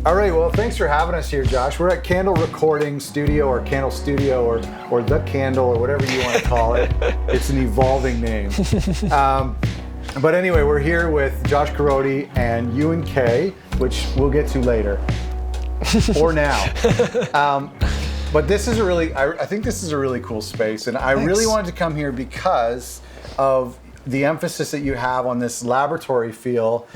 All right, well, thanks for having us here, Josh. We're at Candle Recording Studio or Candle Studio or The Candle or whatever you want to call it. It's an evolving name. But anyway, we're here with Josh Carodi and Ewan Kay, which we'll get to later, or now. But this is I think this is a really cool space, and I really wanted to come here because of the emphasis that you have on this laboratory feel,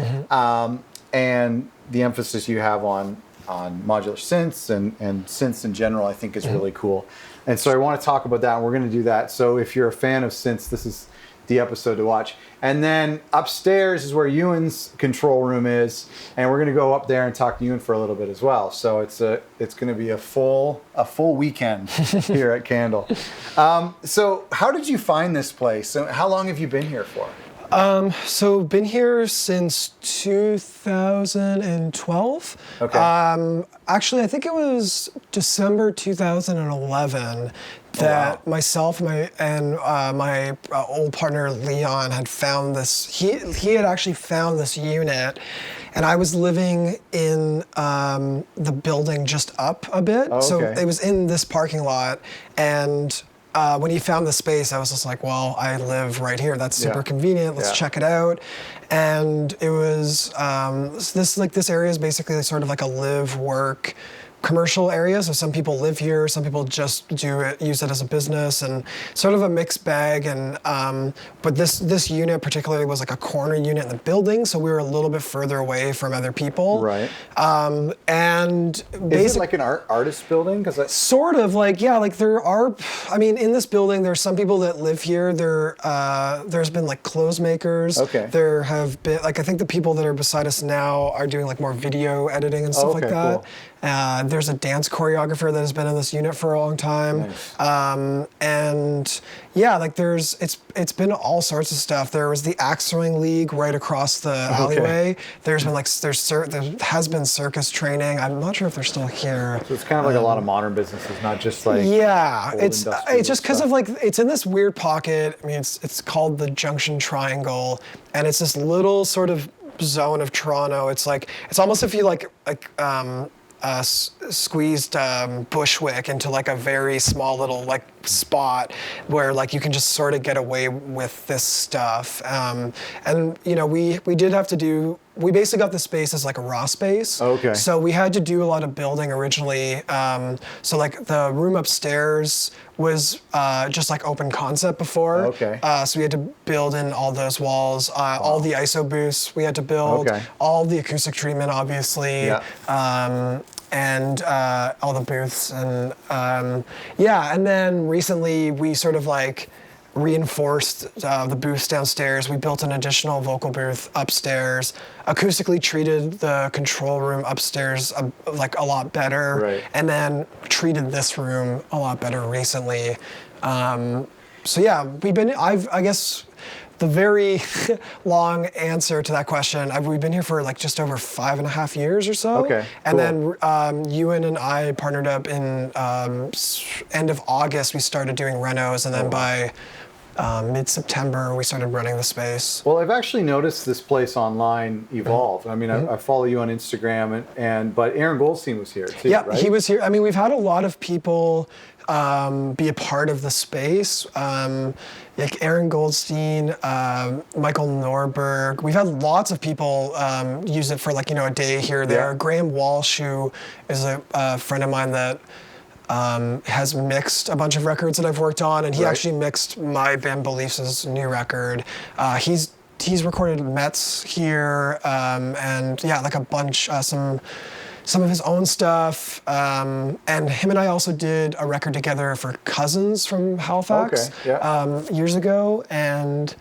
and the emphasis you have on modular synths and synths in general, I think is really cool. And so I want to talk about that, and we're going to do that. So if you're a fan of synths, this is the episode to watch. And then upstairs is where Ewan's control room is, and we're going to go up there and talk to Ewan for a little bit as well. So it's going to be a full weekend here at Candle. So how did you find this place? So how long have you been here for? So been here since 2012. Okay. Actually, I think it was December 2011 that myself and my old partner Leon had found this. He had actually found this unit, and I was living in the building just up a bit. Oh, okay. So it was in this parking lot, and when he found the space, I was just like, well, I live right here. That's super convenient. Let's check it out. And it was this area is basically sort of like a live, work, commercial area. So some people live here, some people just use it as a business, and sort of a mixed bag. And but this unit particularly was like a corner unit in the building, so we were a little bit further away from other people. Right. And is it like an artist building? Because sort of like there are. I mean, in this building, there's some people that live here. There's been like clothes makers. Okay. There have been I think the people that are beside us now are doing like more video editing and stuff like that. Cool. There's a dance choreographer that has been in this unit for a long time. Nice. And yeah, like it's been all sorts of stuff. There was the axe throwing league right across the alleyway. There's been there has been circus training. I'm not sure if they're still here. So it's kind of like a lot of modern businesses, not just like it's just because of it's in this weird pocket. I mean, it's called the Junction Triangle, and it's this little sort of zone of Toronto. It's almost if you squeezed Bushwick into like a very small little like spot where like you can just sort of get away with this stuff. And you know, we did have to do. We basically got the space as like a raw space. Okay. So we had to do a lot of building originally. So like the room upstairs was just like open concept before. Okay. So we had to build in all those walls, all the ISO booths we had to build, all the acoustic treatment obviously, and all the booths and and then recently we sort of like reinforced the booths downstairs. We built an additional vocal booth upstairs, acoustically treated the control room upstairs like a lot better, and then treated this room a lot better recently. So yeah, I guess the very long answer to that question, we've been here for like just over 5.5 years or so. Okay, and cool. then Ewan and I partnered up in end of August. We started doing renos, and then by mid-September we started running the space. Well, I've actually noticed this place online evolve. I mean, I follow you on Instagram, but Aaron Goldstein was here too, right? He was here. I mean, we've had a lot of people be a part of the space. Like Aaron Goldstein, Michael Norberg. We've had lots of people use it for like, a day here or there. Graham Walsh, who is a friend of mine that has mixed a bunch of records that I've worked on, and he actually mixed my band Beliefs' new record. He's recorded Mets here, and like a bunch, some of his own stuff, and him and I also did a record together for Cousins from Halifax years ago, and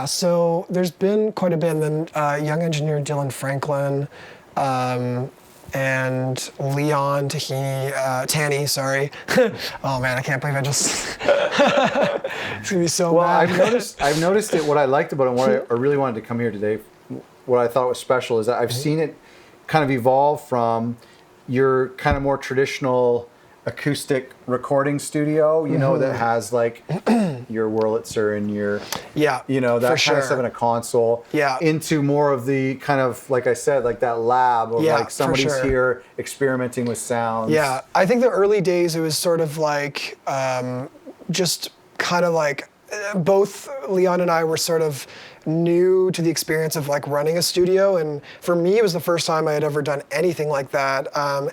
so there's been quite a bit. And then young engineer Dylan Franklin, and Leon Tanny, sorry. Oh man, I can't believe I just. It's gonna be so mad. I've noticed it. What I liked about it, and what I really wanted to come here today, what I thought was special is that I've seen it kind of evolve from your kind of more traditional acoustic recording studio, you know, that has like your Wurlitzer and your, you know, that kind of stuff in a console, into more of the kind of, like I said, like that lab of like somebody's here experimenting with sounds. Yeah, I think the early days it was sort of like just kind of like both Leon and I were sort of new to the experience of like running a studio, and for me it was the first time I had ever done anything like that,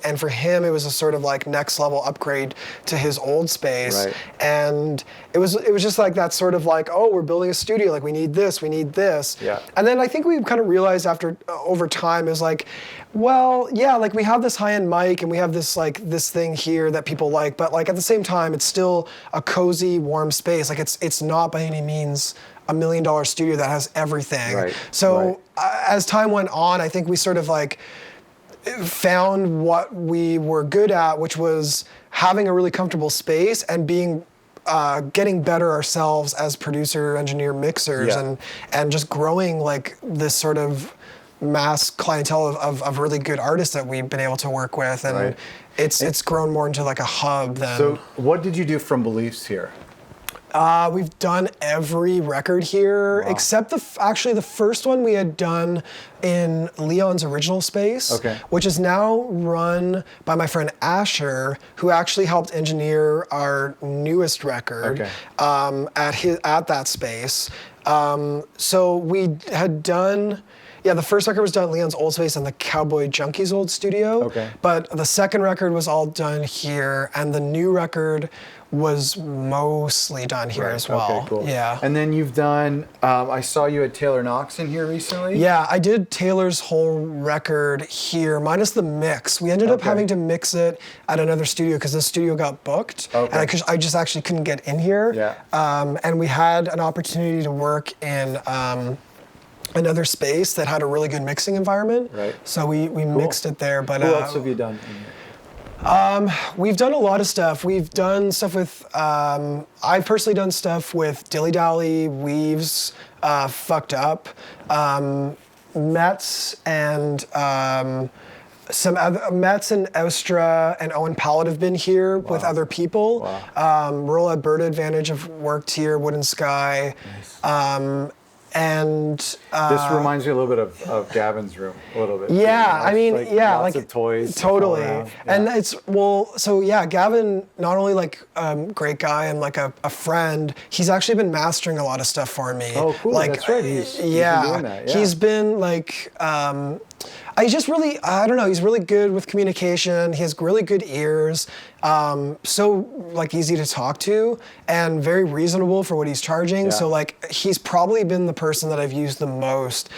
and for him it was a sort of like next level upgrade to his old space, and it was just like that sort of like, oh, we're building a studio, like we need this, and then I think we kind of realized after over time is like, well, yeah, like we have this high-end mic and we have this like this thing here that people like, but like at the same time it's still a cozy, warm space. Like it's not by any means $1 million studio that has everything. So as time went on, I think we sort of like found what we were good at, which was having a really comfortable space and being getting better ourselves as producer, engineer, mixers, and just growing like this sort of mass clientele of really good artists that we've been able to work with, and it's grown more into like a hub than. So what did you do from Beliefs here? We've done every record here except actually the first one we had done in Leon's original space, which is now run by my friend Asher, who actually helped engineer our newest record at that space. So we had done. Yeah, the first record was done at Leon's old space and the Cowboy Junkies old studio. But the second record was all done here, and the new record was mostly done here as well. Okay, cool. Yeah. And then you've done, I saw you had Taylor Knox in here recently. Yeah, I did Taylor's whole record here, minus the mix. We ended up having to mix it at another studio because this studio got booked, and I just actually couldn't get in here. And we had an opportunity to work in another space that had a really good mixing environment. So we mixed it there. But who else have you done in here? We've done a lot of stuff. We've done stuff with, I've personally done stuff with Dilly Dally, Weaves, Fucked Up, Metz, and some other, Metz and Austra and Owen Pallet have been here with other people. Rural Alberta Advantage have worked here, Wood and Sky. And this reminds me a little bit of Gavin's room, a little bit. I mean, like lots of toys. Totally. And it's, so Gavin, not only like great guy and like a friend, he's actually been mastering a lot of stuff for me. Oh, cool. Like, that's right. He's been doing that. He's been like, he's just really, I don't know, he's really good with communication. He has really good ears. So like easy to talk to and very reasonable for what he's charging. So like he's probably been the person that I've used the most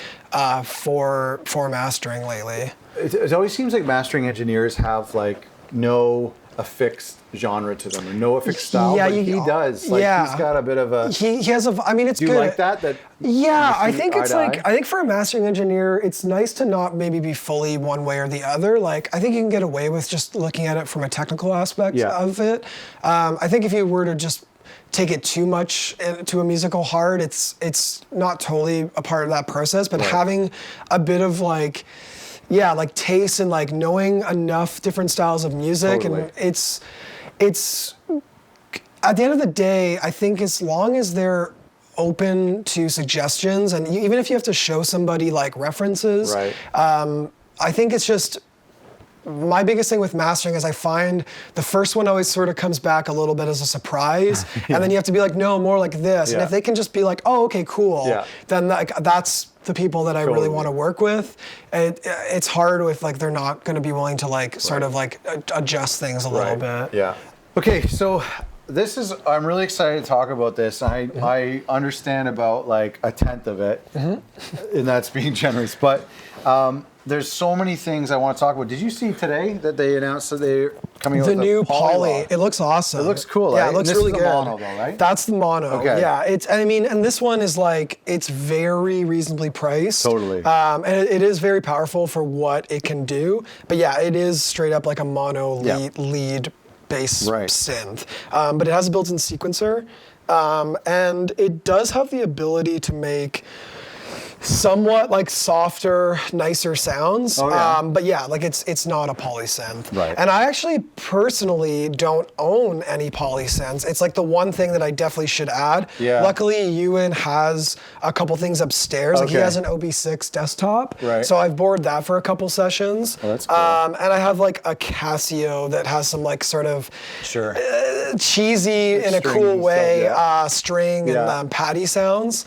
for mastering lately. It always seems like mastering engineers have like no affixed genre to them or no affixed style, but he does. Like he's got a bit of a. He has a. I mean, it's good. Do you like that? I think it's like I think for a mastering engineer, it's nice to not maybe be fully one way or the other. Like I think you can get away with just looking at it from a technical aspect of it. I think if you were to just take it too much to a musical heart, it's not totally a part of that process. But having a bit of like taste and like knowing enough different styles of music, and it's at the end of the day, I think as long as they're open to suggestions, and even if you have to show somebody like references, I think it's just. My biggest thing with mastering is I find the first one always sort of comes back a little bit as a surprise, and then you have to be like, no, more like this. And if they can just be like, oh, okay, cool, then that's the people that I really want to work with. It's hard with like they're not going to be willing to like sort of like adjust things a little bit. Okay, so I'm really excited to talk about this. I understand about like a tenth of it, and that's being generous, but. There's so many things I want to talk about. Did you see today that they announced that they're coming out with the new Poly? It looks awesome. It looks cool. Yeah, it looks really good. This is the mono, though, right? That's the mono. Okay. Yeah, and this one is like it's very reasonably priced. Totally. And it is very powerful for what it can do. But yeah, it is straight up like a mono lead bass synth. But it has a built-in sequencer, and it does have the ability to make somewhat like softer, nicer sounds. Oh, yeah. But yeah, like it's not a polysynth. Right. And I actually personally don't own any polysynths. It's like the one thing that I definitely should add. Yeah. Luckily, Ewan has a couple things upstairs. Like he Okay. has an OB6 desktop. Right. So I've borrowed that for a couple sessions. Oh, that's cool. And I have like a Casio that has some like sort of Sure. cheesy in a String cool and way stuff, string Yeah. and paddy sounds.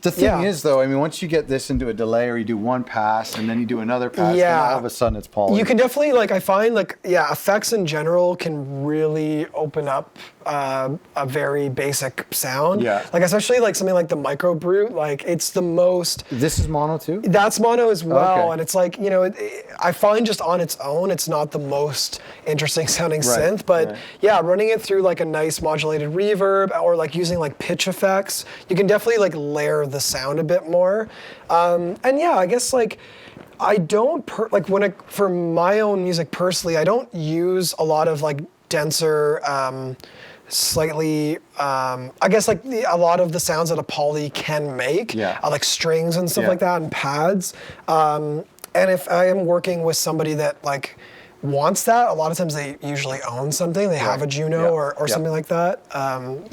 The thing Yeah. is, though, I mean, once you get this into a delay, or you do one pass and then you do another pass, Yeah. then all of a sudden it's poly. You can definitely, like, I find, like, yeah, effects in general can really open up a very basic sound. Yeah. Like, especially, like, something like the Micro Brute, like, it's the most... This is mono too? That's mono as well, Okay. and it's like, you know, I find just on its own, it's not the most interesting sounding Right, synth, but right. yeah, running it through like a nice modulated reverb or like using like pitch effects, you can definitely like layer the sound a bit more. And yeah, I guess like I don't for my own music personally, I don't use a lot of like denser. Slightly, I guess like a lot of the sounds that a poly can make, Yeah. like strings and stuff Yeah. like that and pads. And if I am working with somebody that like wants that, a lot of times they usually own something. They have a Right. Juno Yeah. or Yeah. something like that.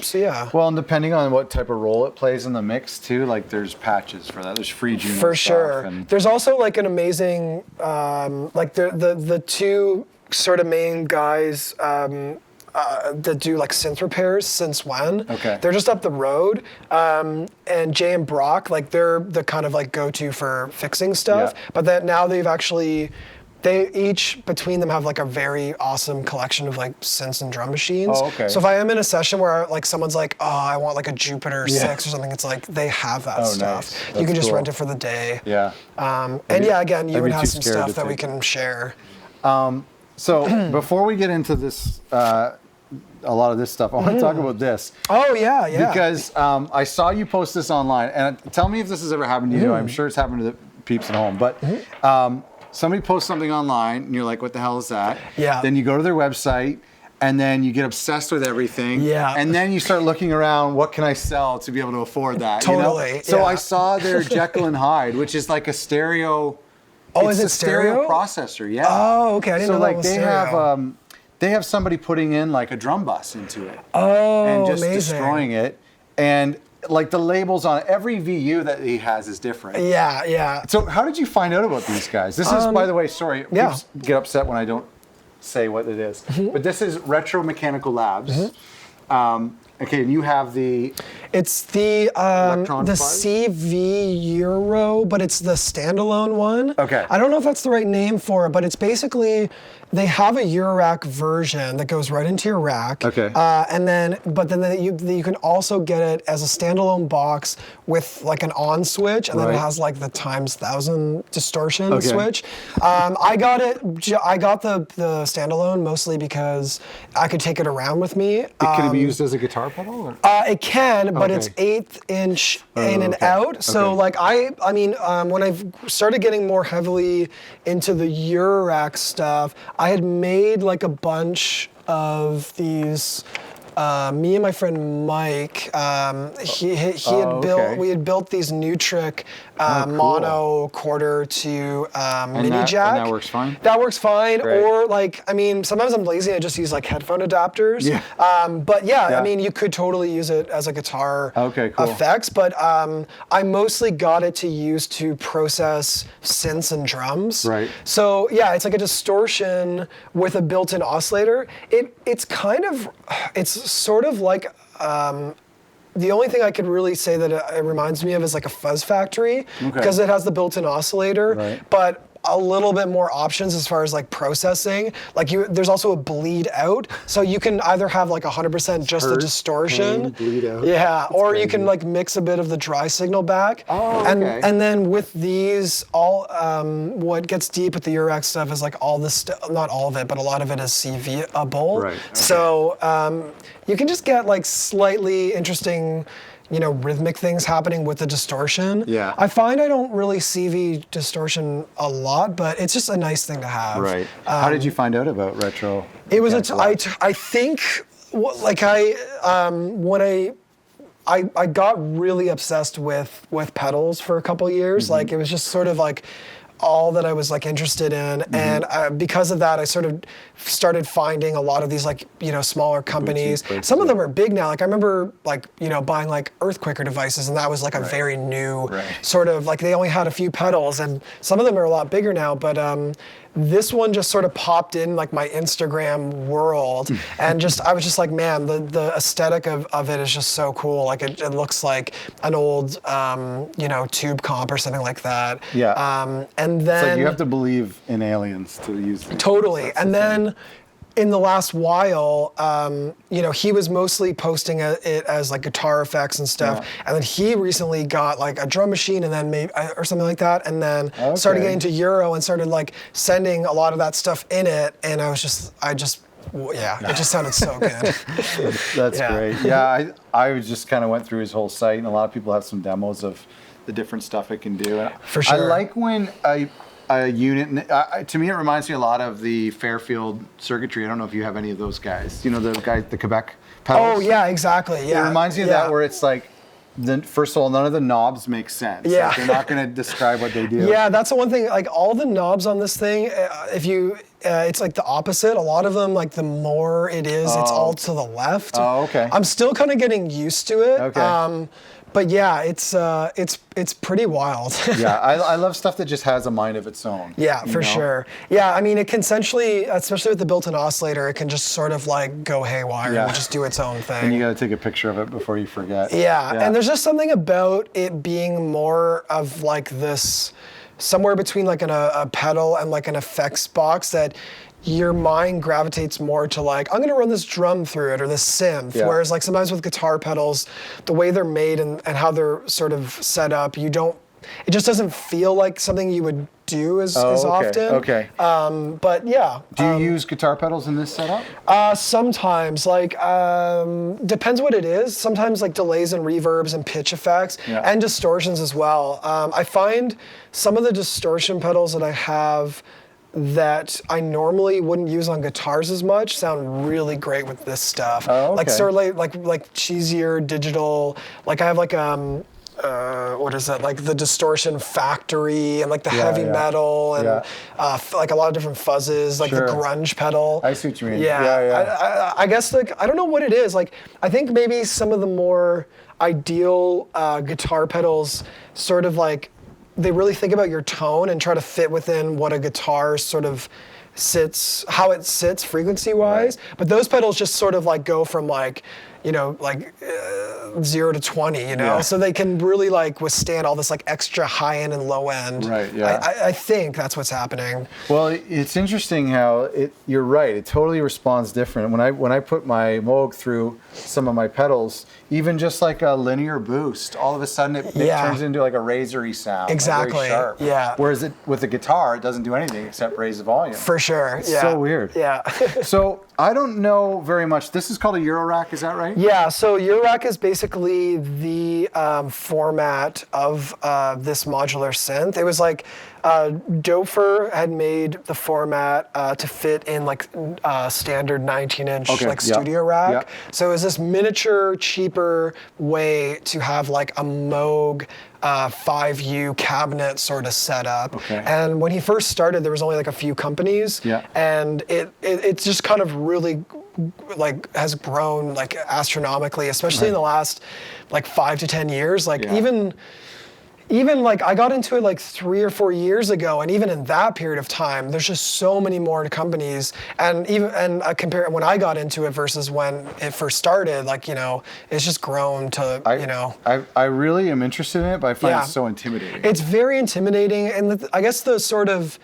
So yeah. Well, and depending on what type of role it plays in the mix too, like there's patches for that. There's free Juno For stuff. sure. And There's also like an amazing, like the two sort of main guys that do like synth repairs since when. Okay. They're just up the road. And Jay and Brock, like they're the kind of like go-to for fixing stuff. Yeah. But that now they each between them have like a very awesome collection of like synths and drum machines. Oh, okay. So if I am in a session where like someone's like, oh, I want like a Jupiter Yeah. 6 or something, it's like they have that Oh, stuff. nice. You That's can just cool. rent it for the day. yeah. And be- yeah, again, I'd you would be have too some scared stuff to that we take can share. So before we get into this, a lot of this stuff, I want to talk about this. Oh yeah, yeah. Because I saw you post this online, and tell me if this has ever happened to you. I'm sure it's happened to the peeps at home, but somebody posts something online, and you're like, what the hell is that? Yeah. Then you go to their website, and then you get obsessed with everything. Yeah. And then you start looking around, what can I sell to be able to afford that? You know? Totally, So yeah. I saw their Jekyll and Hyde, which is like a stereo. Oh, it's is it a stereo stereo? processor? Yeah. Oh, okay. I didn't so know like that was they stereo. have they have somebody putting in like a drum bus into it. Oh, And just amazing. destroying it. And like the labels on every VU that he has is different. Yeah, yeah. So how did you find out about these guys? This is, by the way, sorry, yeah. peeps get upset when I don't say what it is. But this is Retro Mechanical Labs. Okay, and you have the It's the Electron the Fuzz? CV Euro, but it's the standalone one. Okay. I don't know if that's the right name for it, but it's basically they have a Gyro Rack version that goes right into your rack. Okay. And then you can also get it as a standalone box with like an on switch, and then Right. it has like the times 1000 distortion Okay. switch. I got the standalone mostly because I could take it around with me. can it be used as a guitar pedal? Or? It can, but it's Okay. 1/8 inch in and okay. out. So Okay. like I mean, when I've started getting more heavily into the Gyro Rack stuff, I had made like a bunch of these. Me and my friend Mike, he had built. okay. We had built these Nutric cool. mono quarter to mini jack. And that works fine? That works fine. Great. Or like, I mean, sometimes I'm lazy and I just use like headphone adapters. Yeah. But yeah, Yeah. I mean, you could totally use it as a guitar Okay, cool. effects. But I mostly got it to use to process synths and drums. Right. So yeah, it's like a distortion with a built-in oscillator. It's sort of like. The only thing I could really say that it reminds me of is like a Fuzz Factory, because it has the built-in oscillator, Right. but a little bit more options as far as like processing. Like there's also a bleed out, so you can either have like 100% just the Heard, distortion, pain, bleed out. yeah, or you can crazy. like mix a bit of the dry signal back. Oh, and okay. and then with these, all what gets deep with the Gyro Rack stuff is like all this, not all of it, but a lot of it is CV-able. Right, okay. So you can just get like slightly interesting, rhythmic things happening with the distortion. Yeah. I find I don't really CV distortion a lot, but it's just a nice thing to have. Right. How did you find out about Retro? It was Mechanical Labs? I think when I I got really obsessed with pedals for a couple years. Like it was just sort of like all that I was like interested in, and because of that, I sort of started finding a lot of these like smaller companies. Some of them are big now. Like I remember like buying like earthquaker devices, and that was like a very new sort of like they only had a few pedals, and some of them are a lot bigger now. But this one just sort of popped in like my Instagram world, and I was just like, man, the aesthetic of it is just so cool. Like it looks like an old tube comp or something like that. Yeah. And then it's like you have to believe in aliens to use these. Totally. And then in the last while, he was mostly posting it as like guitar effects and stuff. And then he recently got like a drum machine and then maybe, or something like that. And then started getting into Euro and started like sending a lot of that stuff in it. And it just sounded so good. That's great. Yeah, I just kind of went through his whole site, and a lot of people have some demos of the different stuff it can do. And for sure. I like when a unit, to me it reminds me a lot of the Fairfield circuitry. I don't know if you have any of those guys. The Quebec pedals? Oh yeah, exactly. Yeah. It reminds me of that, where it's like, first of all, none of the knobs make sense. Yeah. Like, they're not going to describe what they do. Yeah, that's the one thing. Like all the knobs on this thing, it's like the opposite. A lot of them, like the more it is, it's all to the left. Oh, okay. I'm still kind of getting used to it. Okay. But yeah, it's pretty wild. Yeah, I love stuff that just has a mind of its own. Yeah, for sure. Yeah, I mean, it can essentially, especially with the built-in oscillator, it can just sort of like go haywire and just do its own thing. And you got to take a picture of it before you forget. Yeah, and there's just something about it being more of like this, somewhere between like a pedal and like an effects box, that your mind gravitates more to like, I'm gonna run this drum through it or this synth. Yeah. Whereas like sometimes with guitar pedals, the way they're made and how they're sort of set up, it just doesn't feel like something you would do as often. Okay. But yeah. Do you use guitar pedals in this setup? Sometimes, like, depends what it is. Sometimes like delays and reverbs and pitch effects and distortions as well. I find some of the distortion pedals that I have that I normally wouldn't use on guitars as much sound really great with this stuff. Oh, okay. Like sort of like cheesier digital. Like I have like what is that? Like the distortion factory and like the heavy metal and like a lot of different fuzzes, like the grunge pedal. I see what you mean. Yeah. I guess like I don't know what it is. Like I think maybe some of the more ideal guitar pedals sort of like, they really think about your tone and try to fit within what a guitar sort of how it sits frequency-wise. Right. But those pedals just sort of like go from like, 0 to 20, so they can really like withstand all this like extra high end and low end. Right. Yeah. I think that's what's happening. Well, it's interesting how you're right. It totally responds different. When I put my Moog through some of my pedals, even just like a linear boost, all of a sudden it turns into like a razory sound. Exactly. Like very sharp. Yeah. Whereas with the guitar, it doesn't do anything except raise the volume. For sure. It's so weird. Yeah. So I don't know very much. This is called a Gyro Rack, is that right? Yeah, so Gyro Rack is basically the format of this modular synth. It was like Dofer had made the format to fit in like standard 19-inch studio rack. Yep. So it was this miniature, cheaper way to have like a Moog 5U cabinet sort of setup. Okay. And when he first started, there was only like a few companies. Yeah. And it just kind of really like has grown like astronomically, especially in the last like 5 to 10 years. Like even like I got into it like 3 or 4 years ago, and even in that period of time, there's just so many more companies. And I compare when I got into it versus when it first started, like it's just grown to I really am interested in it, but I find it so intimidating. It's very intimidating, and I guess the sort of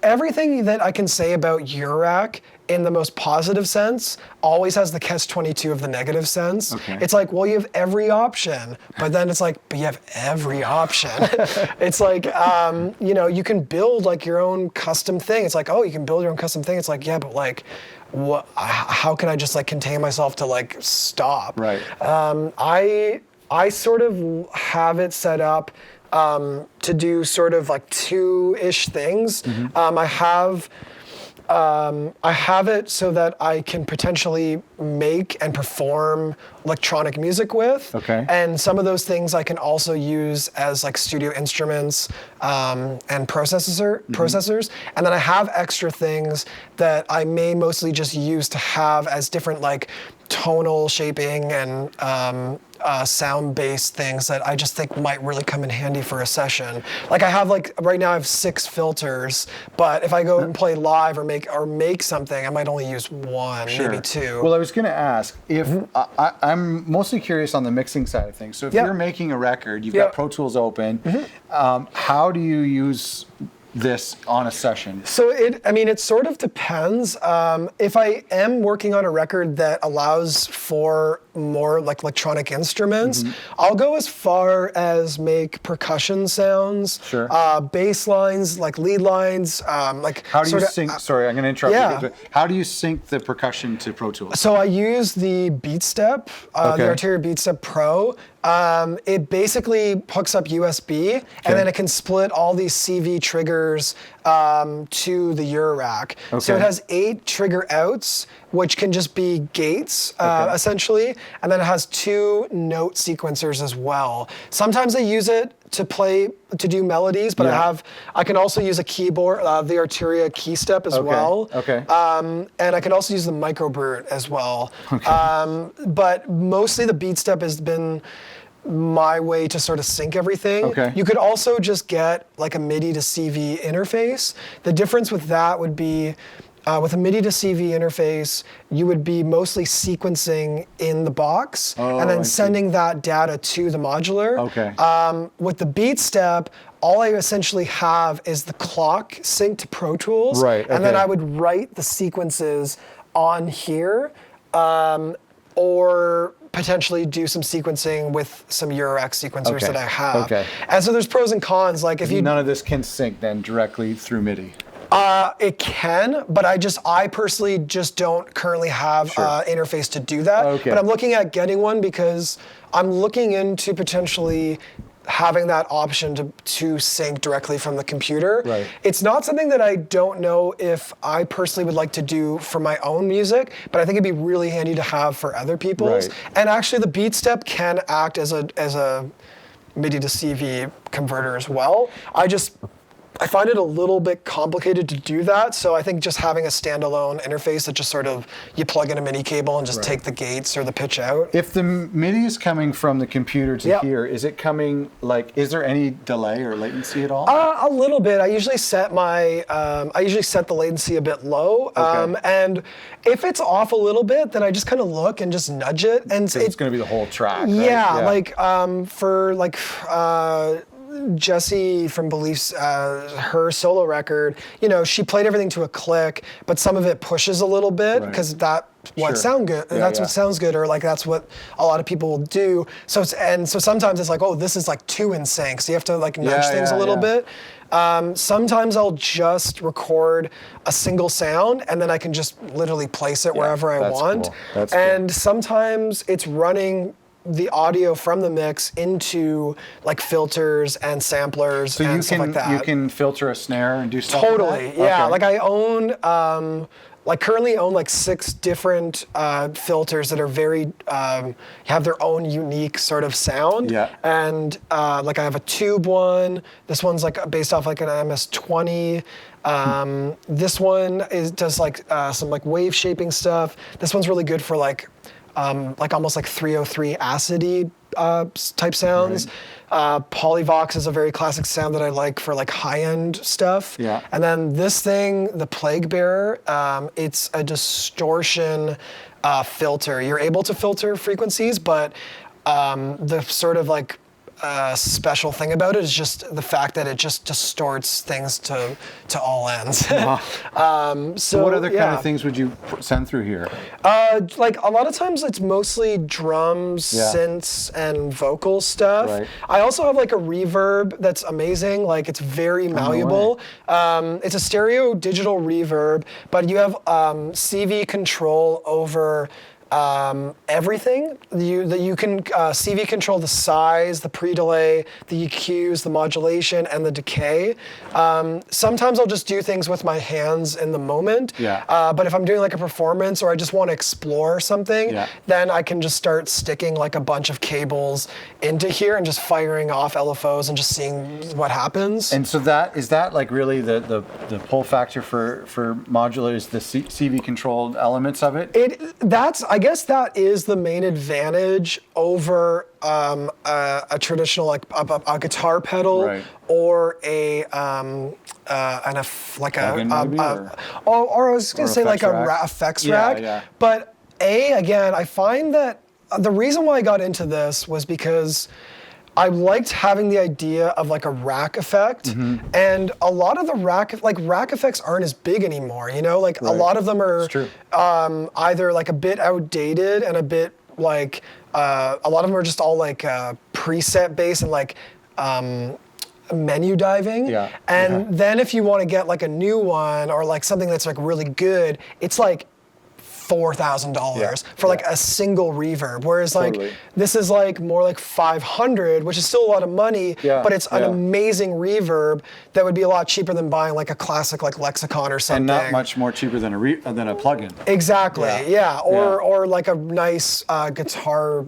everything that I can say about Gyro Rack in the most positive sense always has the catch-22 of the negative sense. Okay. It's like, well, you have every option, but then it's like, but you have every option. It's like, you can build like your own custom thing. It's like, oh, you can build your own custom thing. It's like, yeah, but like, how can I just like contain myself to like stop? Right. I sort of have it set up to do sort of like 2-ish things. Mm-hmm. I have I have it so that I can potentially make and perform electronic music with. Okay. And some of those things I can also use as like studio instruments and processors. And then I have extra things that I may mostly just use to have as different like tonal shaping and sound-based things that I just think might really come in handy for a session. Like I have like, right now I have 6 filters, but if I go and play live or make something, I might only use 1, maybe 2. Well, I was going to ask if I'm mostly curious on the mixing side of things. So if you're making a record, you've got Pro Tools open. How do you use this on a session? So it sort of depends. If I am working on a record that allows for more like electronic instruments, I'll go as far as make percussion sounds, bass lines, like lead lines, like how do you sync? Sorry, I'm going to interrupt you. But how do you sync the percussion to Pro Tools? So I use the BeatStep, the Arteria BeatStep Pro. It basically hooks up USB, and then it can split all these CV triggers to the Gyro Rack. So it has 8 trigger outs, which can just be gates, essentially, and then it has 2 note sequencers as well. Sometimes I use it to do melodies, but I can also use a keyboard, the Arteria KeyStep as well. And I can also use the microbrute as well. But mostly the BeatStep has been my way to sort of sync everything. You could also just get like a MIDI to CV interface. The difference with that would be with a MIDI to CV interface, you would be mostly sequencing in the box and then sending that data to the modular. With the BeatStep, all I essentially have is the clock synced to Pro Tools, and then I would write the sequences on here, or potentially do some sequencing with some Gyro Rack sequencers that I have. And so there's pros and cons. Like if none of this can sync then directly through MIDI. It can, but I personally just don't currently have an interface to do that. But I'm looking at getting one because I'm looking into potentially having that option to sync directly from the computer. It's not something that I don't know if I personally would like to do for my own music, but I think it'd be really handy to have for other people's. And actually the BeatStep can act as a MIDI to CV converter as well. I find it a little bit complicated to do that, so I think just having a standalone interface that just sort of, you plug in a MIDI cable and just take the gates or the pitch out. If the MIDI is coming from the computer to here, is it coming, like, is there any delay or latency at all? A little bit. I usually set the latency a bit low, and if it's off a little bit, then I just kind of look and just nudge it. And it's going to be the whole track, right? Like, for like, Jessie from Beliefs, her solo record, she played everything to a click, but some of it pushes a little bit because that's what sounds good, or like that's what a lot of people will do. So sometimes it's like, oh, this is like 2 in sync, so you have to like nudge things a little bit. Sometimes I'll just record a single sound and then I can just literally place it wherever I want. And sometimes it's running the audio from the mix into like filters and samplers and stuff like that. So you can filter a snare and do stuff totally, like that? Like I own, currently own like 6 different filters that are very, have their own unique sort of sound. And like I have a tube one. This one's like based off like an MS-20. This one does like some like wave shaping stuff. This one's really good for like almost like 303 acidy type sounds. Polyvox is a very classic sound that I like for like high-end stuff. And then this thing, the Plague Bearer, it's a distortion filter. You're able to filter frequencies, but the sort of like special thing about it is just the fact that it just distorts things to all ends. So what other kind of things would you send through here? Like a lot of times it's mostly drums, synths, and vocal stuff. I also have like a reverb that's amazing. Like it's very malleable. It's a stereo digital reverb, but you have CV control over everything. You can CV control the size, the pre-delay, the EQs, the modulation, and the decay. Sometimes I'll just do things with my hands in the moment. Yeah. But if I'm doing like a performance or I just want to explore something, then I can just start sticking like a bunch of cables into here and just firing off LFOs and just seeing what happens. And so is that like really the pull factor for modulators, the CV controlled elements of it? I guess that is the main advantage over a traditional like a guitar pedal, right, or or I was gonna say like a effects rack. Yeah. But again, I find that the reason why I got into this was because I liked having the idea of like a rack effect, and a lot of the rack effects aren't as big anymore. You know, like a lot of them are either like a bit outdated and a bit like a lot of them are just all like preset based and like menu diving. Then if you want to get like a new one or like something that's like really good, it's like $4,000 for like a single reverb, whereas like this is like more like $500, which is still a lot of money, but it's an amazing reverb that would be a lot cheaper than buying like a classic like Lexicon or something, and not much more cheaper than a plugin. Exactly, or like a nice guitar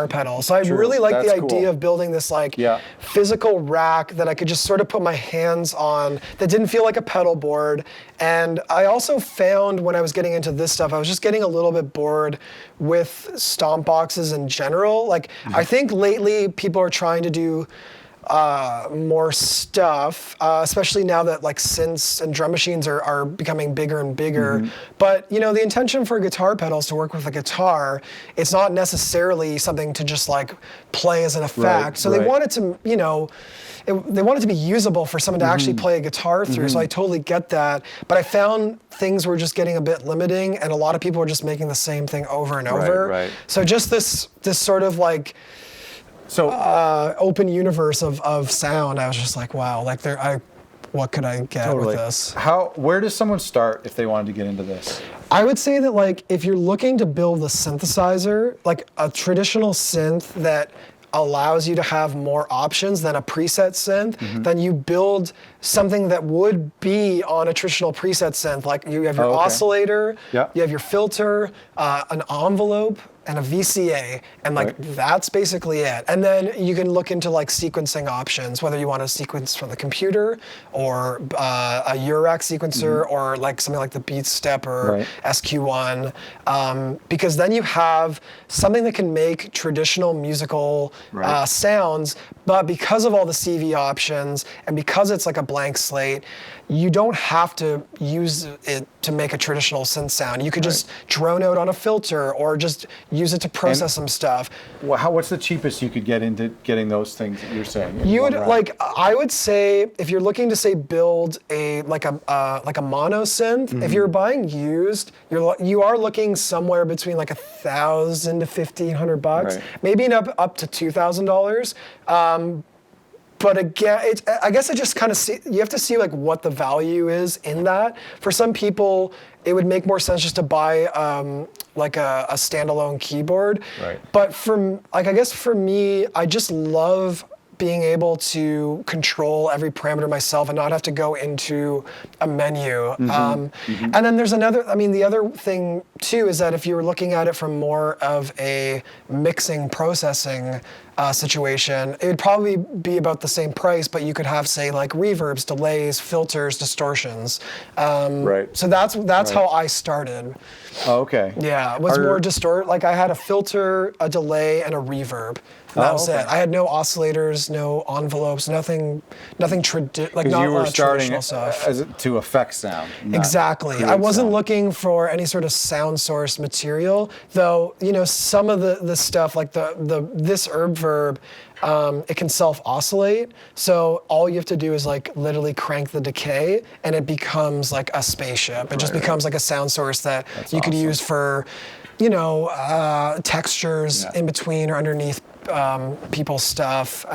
pedal. So I really like the idea of building this like physical rack that I could just sort of put my hands on, that didn't feel like a pedal board. And I also found when I was getting into this stuff, I was just getting a little bit bored with stomp boxes in general. Like, I think lately people are trying to do more stuff, especially now that like synths and drum machines are becoming bigger and bigger. But you know, the intention for guitar pedals to work with a guitar, it's not necessarily something to just like play as an effect. So they want it to, you know, they want it to be usable for someone to actually play a guitar through. So I totally get that. But I found things were just getting a bit limiting, and a lot of people were just making the same thing over and over. So just this sort of like open universe of sound, I was just like, wow, like what could I get with this? Where does someone start if they wanted to get into this? I would say that like if you're looking to build a synthesizer, like a traditional synth that allows you to have more options than a preset synth, then you build something that would be on a traditional preset synth. Like you have your oscillator, you have your filter, an envelope, and a VCA, and like that's basically it. And then you can look into like sequencing options, whether you want to sequence from the computer or a Gyro Rack sequencer or like something like the Beat Step or SQ1, because then you have something that can make traditional musical sounds, but because of all the CV options and because it's like a blank slate, you don't have to use it to make a traditional synth sound. You could just drone out on a filter or just use it to process some stuff. What's the cheapest you could get into getting those things that you're saying? You would I would say if you're looking to say build a mono synth, if you're buying used, you are looking somewhere between like $1,000 to $1,500, maybe up to $2,000. But again, I guess I just kind of you have to see like what the value is in that. For some people, it would make more sense just to buy like a standalone keyboard. But I guess for me, I just love being able to control every parameter myself and not have to go into a menu. And then there's the other thing too is that if you were looking at it from more of a mixing processing situation, it would probably be about the same price, but you could have, say, like reverbs, delays, filters, distortions. So that's how I started. Oh, okay. Yeah, it was more like I had a filter, a delay, and a reverb. That was it. I had no oscillators, no envelopes, nothing like not you were starting traditional stuff. To affect sound. Exactly. I wasn't looking for any sort of sound source material, though. You know, some of the stuff like this herb verb, it can self-oscillate. So all you have to do is like literally crank the decay, and it becomes like a spaceship. It just becomes like a sound source that you could use for, you know, textures in between or underneath people's stuff.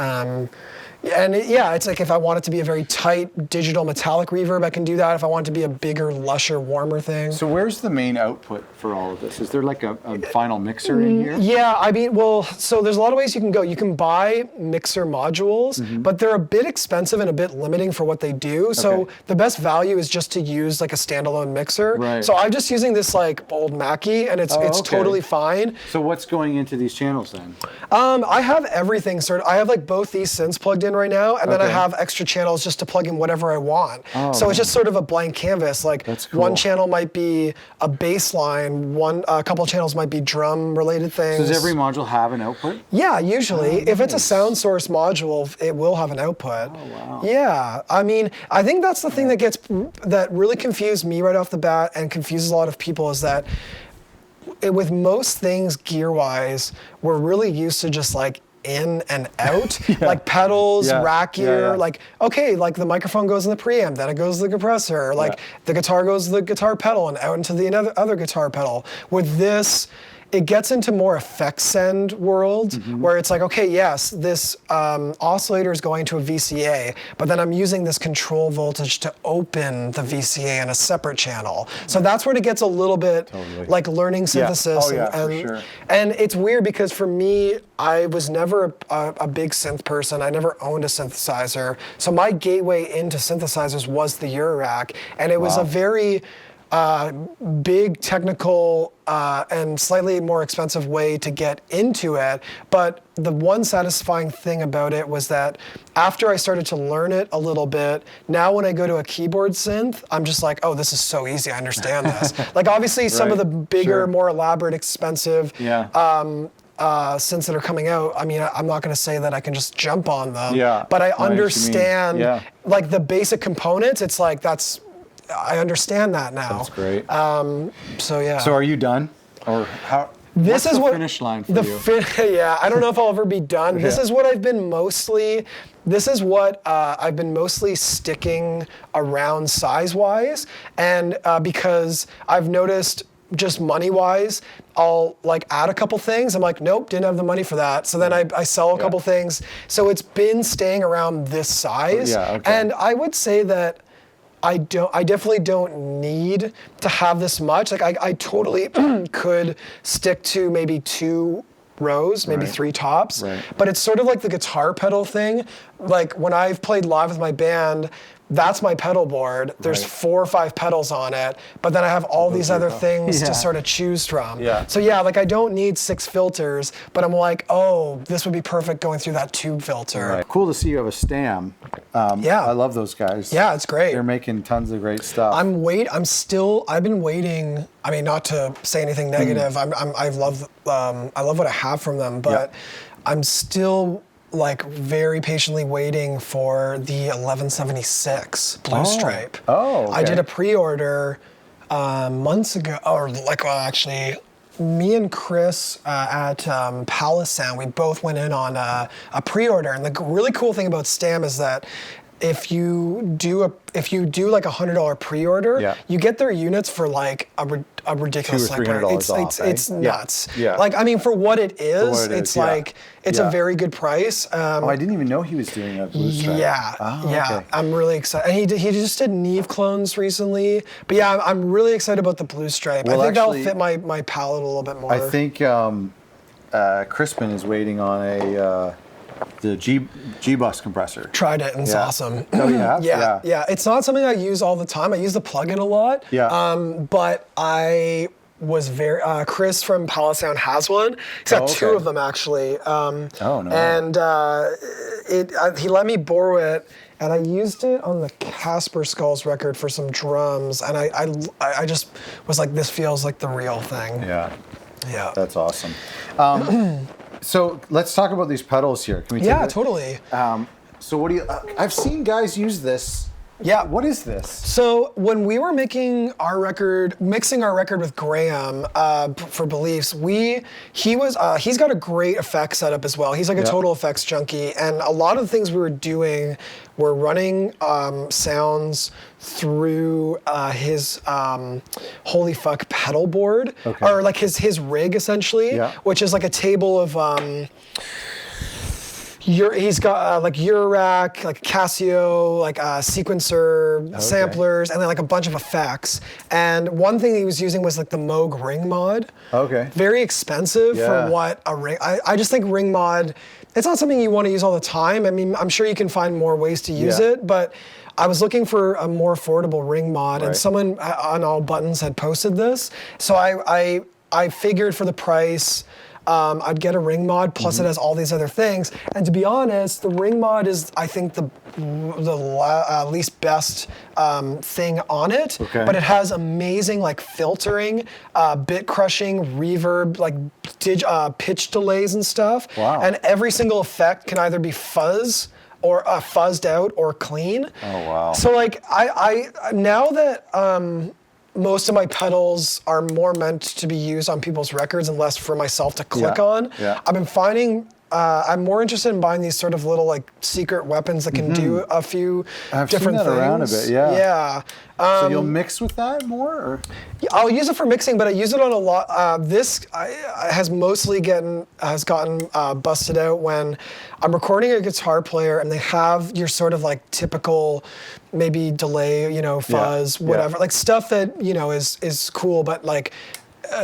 And it's like if I want it to be a very tight digital metallic reverb, I can do that. If I want it to be a bigger, lusher, warmer thing. So where's the main output for all of this? Is there like a final mixer in here? Yeah, I mean, well, so there's a lot of ways you can go. You can buy mixer modules, but they're a bit expensive and a bit limiting for what they do. So the best value is just to use like a standalone mixer. Right. So I'm just using this like old Mackie, and it's totally fine. So what's going into these channels then? I have everything I have like both these synths plugged in right now, and then I have extra channels just to plug in whatever I want. So it's just sort of a blank canvas. Like one channel might be a bass line, a couple channels might be drum related things. So does every module have an output? Yeah, usually. If it's a sound source module, it will have an output. Oh, wow. Yeah, I mean, I think that's the thing that really confused me right off the bat and confuses a lot of people is that with most things gear-wise, we're really used to just like in and out, like pedals, rack gear, like, okay, like the microphone goes in the preamp, then it goes to the compressor, like the guitar goes to the guitar pedal and out into the other guitar pedal. With this, it gets into more effects send world where it's like, okay, yes, this oscillator is going to a VCA, but then I'm using this control voltage to open the VCA in a separate channel. So that's where it gets a little bit like learning synthesis. For sure. And it's weird because for me, I was never a big synth person. I never owned a synthesizer. So my gateway into synthesizers was the Gyro Rack, and it was a very big technical and slightly more expensive way to get into it. But the one satisfying thing about it was that after I started to learn it a little bit, now when I go to a keyboard synth, I'm just like, oh, this is so easy, I understand this. Like obviously some of the bigger, more elaborate, expensive synths that are coming out, I mean, I'm not going to say that I can just jump on them, but I understand like the basic components. It's like I understand that now. That's great. So So are you done, or how? This what's is the finish line for you? I don't know if I'll ever be done. This is what I've been mostly. This is what I've been mostly sticking around size-wise, and because I've noticed just money-wise, I'll like add a couple things. I'm like, nope, didn't have the money for that. So then I sell a couple things. So it's been staying around this size, and I would say that. I definitely don't need to have this much. Like I totally could stick to maybe 2 rows, maybe 3 tops. But it's sort of like the guitar pedal thing. Like when I've played live with my band, that's my pedal board. There's 4 or 5 pedals on it, but then I have all these other things to sort of choose from. So like I don't need 6 filters, but I'm like, oh, this would be perfect going through that tube filter. Cool to see you have a Stam. I love those guys. Yeah, it's great. They're making tons of great stuff. I've been waiting. I mean, not to say anything negative. I love what I have from them, but I'm still like very patiently waiting for the 1176 Blue Stripe. I did a pre-order months ago, or like actually, me and Chris at Palace Sound, we both went in on a pre-order, and the really cool thing about Stam is that if you do like $100 pre-order, you get their units for like a ridiculous $200 or $300 off. It's nuts. Like I mean, for what it is, it's like it's a very good price. I didn't even know he was doing a Blue Stripe. I'm really excited. And he just did Neve clones recently, but yeah, I'm really excited about the Blue Stripe. I think that'll fit my palette a little bit more. I think Crispin is waiting on the G-Bus compressor. Tried it and it's awesome. Oh, you have? Yeah. It's not something I use all the time. I use the plugin a lot. But I was Chris from Palace Sound has one. He's got 2 of them actually. And he let me borrow it, and I used it on the Casper Skulls record for some drums, and I just was like, this feels like the real thing. Yeah. That's awesome. So let's talk about these pedals here. Can we take it? Totally. So what do you? I've seen guys use this. What is this? So when we were mixing our record with Graham for Beliefs, he's got a great effects setup as well. He's like a total effects junkie, and a lot of the things we were doing were running sounds through his Holy Fuck pedal board, or like his rig essentially, which is like a table of He's got like Gyro Rack, like Casio, like sequencer, samplers, and then like a bunch of effects. And one thing he was using was like the Moog Ring Mod. Okay. Very expensive for what a ring. I just think Ring Mod, it's not something you want to use all the time. I mean, I'm sure you can find more ways to use it, but I was looking for a more affordable Ring Mod, and someone on All Buttons had posted this. So I figured for the price, I'd get a Ring Mod, plus it has all these other things. And to be honest, the Ring Mod is, I think, the least best thing on it. Okay. But it has amazing like filtering, bit crushing, reverb, like pitch delays and stuff. Wow. And every single effect can either be fuzz or fuzzed out or clean. Oh, wow. So like I now that most of my pedals are more meant to be used on people's records and less for myself to click on. Yeah. I've been finding I'm more interested in buying these sort of little like secret weapons that can do a few different things. Around a bit, yeah. Yeah. So you'll mix with that more, or? I'll use it for mixing, but I use it on a lot. This has mostly gotten busted out when I'm recording a guitar player and they have your sort of like typical maybe delay, fuzz, whatever, like stuff that is cool, but like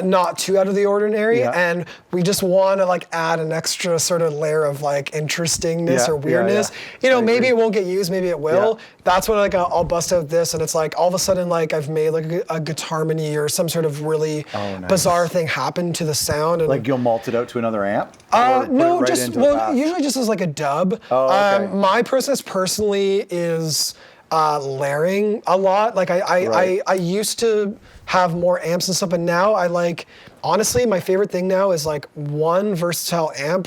not too out of the ordinary, and we just want to like add an extra sort of layer of like interestingness or weirdness. Maybe it won't get used, maybe it will. That's when like I'll bust out this, and it's like all of a sudden like I've made like a guitarmony or some sort of really bizarre thing happen to the sound. And, like you'll mult it out to another amp? No, usually just as like a dub. My process personally is layering a lot. Like I used to have more amps and stuff, but now I like, honestly, my favorite thing now is like one versatile amp.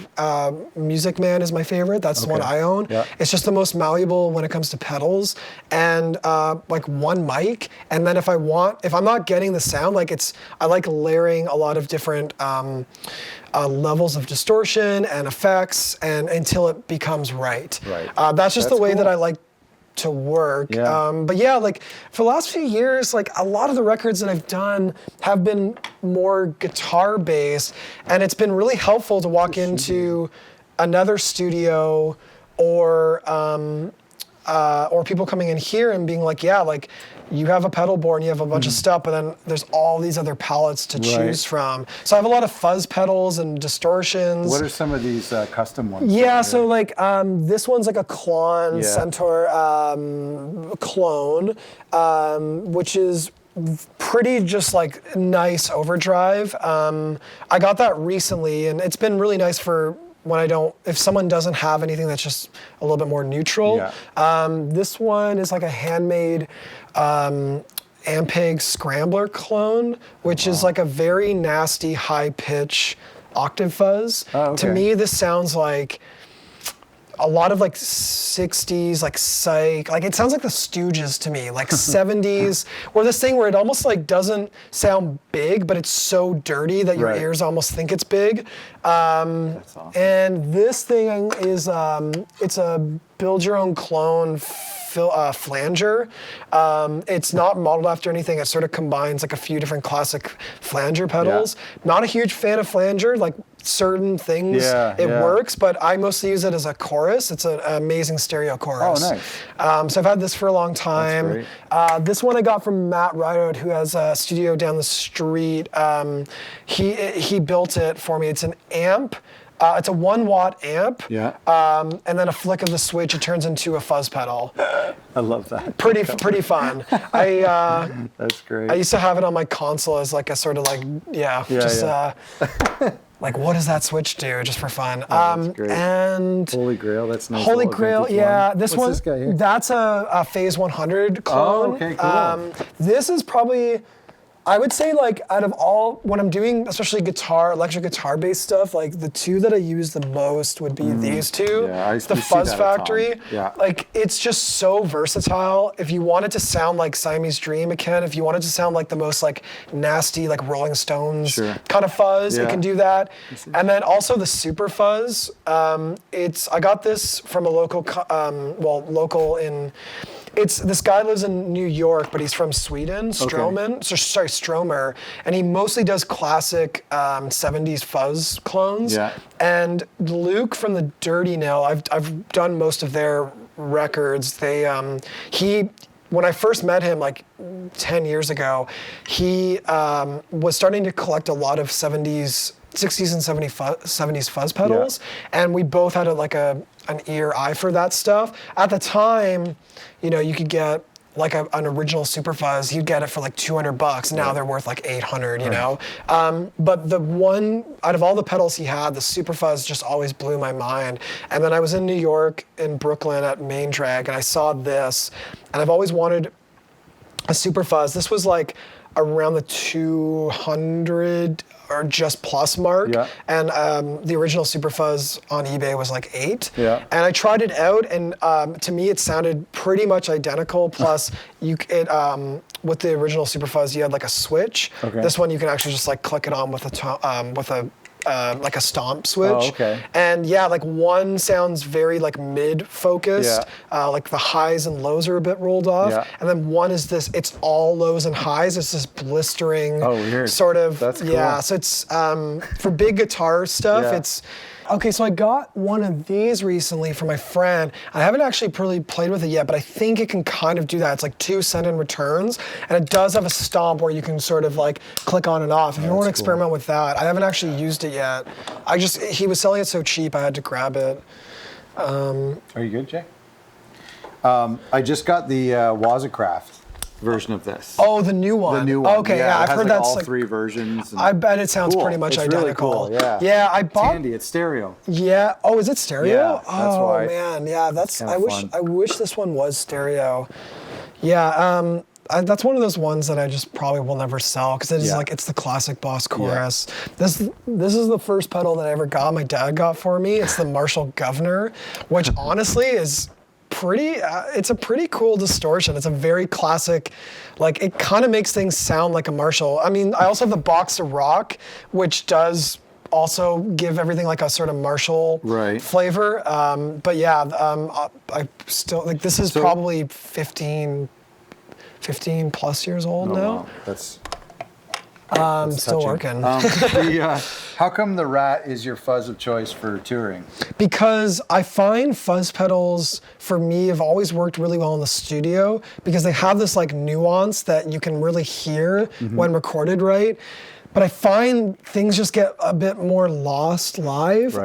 Music Man is my favorite. That's the one I own. Yeah. It's just the most malleable when it comes to pedals, and like one mic. And then if I'm not getting the sound, like I like layering a lot of different levels of distortion and effects, and until it becomes right. That's just the way that I like to work. But yeah, like for the last few years, like a lot of the records that I've done have been more guitar based, and it's been really helpful to walk into another studio or people coming in here and being like, like you have a pedal board and you have a bunch of stuff, but then there's all these other palettes to choose from. So I have a lot of fuzz pedals and distortions. What are some of these custom ones? Yeah, so like this one's like a Klon Centaur clone, which is pretty just like nice overdrive. I got that recently, and it's been really nice for when if someone doesn't have anything that's just a little bit more neutral. This one is like a handmade Ampeg Scrambler clone, which is like a very nasty high pitch octave fuzz. To me, this sounds like a lot of like 60s, like psych, like it sounds like the Stooges to me, like 70s, or this thing where it almost like doesn't sound big, but it's so dirty that your ears almost think it's big. That's awesome. And this thing is, it's a build your own clone flanger. It's not modeled after anything. It sort of combines like a few different classic flanger pedals. Not a huge fan of flanger, like certain things it works, but I mostly use it as a chorus. It's an amazing stereo chorus. Oh, nice. So I've had this for a long time. This one I got from Matt Rideout, who has a studio down the street. He built it for me. It's an amp. It's a 1 watt amp, and then a flick of the switch, it turns into a fuzz pedal. I love that. Pretty fun. That's great. I used to have it on my console as like a sort of like, like what does that switch do, just for fun. That's great. And Holy Grail, that's nice. Holy Grail, this one, this guy here? That's a Phase 100 clone. Oh, okay, cool. This is probably, I would say, like, out of all, when I'm doing especially electric guitar based stuff, like the two that I use the most would be these two. The Fuzz Factory. Like, it's just so versatile. If you want it to sound like Siamese Dream, it can. If you want it to sound like the most like nasty, like Rolling Stones kind of fuzz, it can do that. And then also the Super Fuzz. I got this from a local, local in This guy lives in New York, but he's from Sweden, Stromer, and he mostly does classic 70s fuzz clones. Yeah. And Luke from the Dirty Nail, I've done most of their records. When I first met him like 10 years ago, he was starting to collect a lot of 60s and 70s fuzz pedals, and we both had an eye for that stuff. At the time, you could get like an original super fuzz, you'd get it for like $200. Now they're worth like 800, you know? But the one, out of all the pedals he had, the super fuzz just always blew my mind. And then I was in New York, in Brooklyn at Main Drag, and I saw this, and I've always wanted a super fuzz. This was like around the 200 or just plus mark, and the original Super Fuzz on eBay was like $8. And I tried it out, and to me it sounded pretty much identical. Plus, with the original Super Fuzz, you had like a switch. This one you can actually just like click it on with like a stomp switch. And yeah, like one sounds very like mid-focused, like the highs and lows are a bit rolled off, and then one is this, it's all lows and highs, it's this blistering sort of, that's cool. So it's, for big guitar stuff, it's, okay, so I got one of these recently for my friend. I haven't actually really played with it yet, but I think it can kind of do that. It's like 2 send-in returns, and it does have a stomp where you can sort of like click on and off. If you want to experiment with that, I haven't actually used it yet. He was selling it so cheap, I had to grab it. Are you good, Jay? I just got the Wazacraft version of this. Oh, the new one. The new one. Okay, yeah, I've heard that's all like 3 versions. I bet it sounds pretty much identical. Really cool, yeah, I bought. It's handy. It's stereo. Yeah. Oh, is it stereo? Yeah, that's why. Oh man, yeah. That's. I fun. wish this one was stereo. Yeah. That's one of those ones that I just probably will never sell because it's like it's the classic Boss chorus. This is the first pedal that I ever got. My dad got for me. It's the Marshall Governor, which honestly is pretty. It's a pretty cool distortion. It's a very classic. Like it kind of makes things sound like a Marshall. I mean, I also have the Boxer Rock, which does also give everything like a sort of Marshall flavor. But yeah, I still like this is probably 15 plus years old now. Wow. That's still working. How come the Rat is your fuzz of choice for touring? Because I find fuzz pedals, for me, have always worked really well in the studio because they have this like nuance that you can really hear when recorded right. But I find things just get a bit more lost live.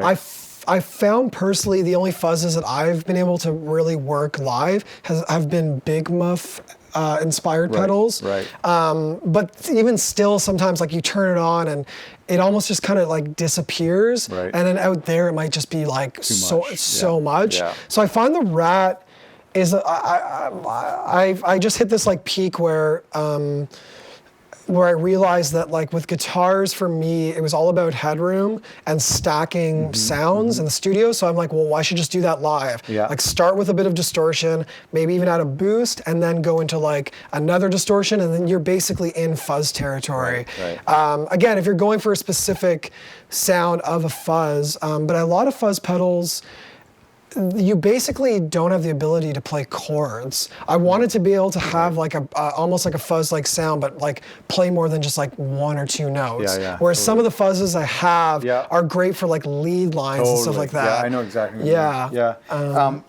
I found personally the only fuzzes that I've been able to really work live have been Big Muff inspired pedals. But even still, sometimes like you turn it on and it almost just kind of like disappears. And then out there, it might just be like so much. So I find the Rat is, I just hit this like peak where I realized that like with guitars, for me, it was all about headroom and stacking sounds in the studio. So I'm like, well, why should I just do that live? Like start with a bit of distortion, maybe even add a boost, and then go into like another distortion, and then you're basically in fuzz territory. Again, if you're going for a specific sound of a fuzz, but a lot of fuzz pedals, you basically don't have the ability to play chords. I wanted to be able to have like almost like a fuzz-like sound, but like play more than just like 1 or 2 notes. Whereas some of the fuzzes I have are great for like lead lines and stuff like that. Yeah, I know exactly what you mean.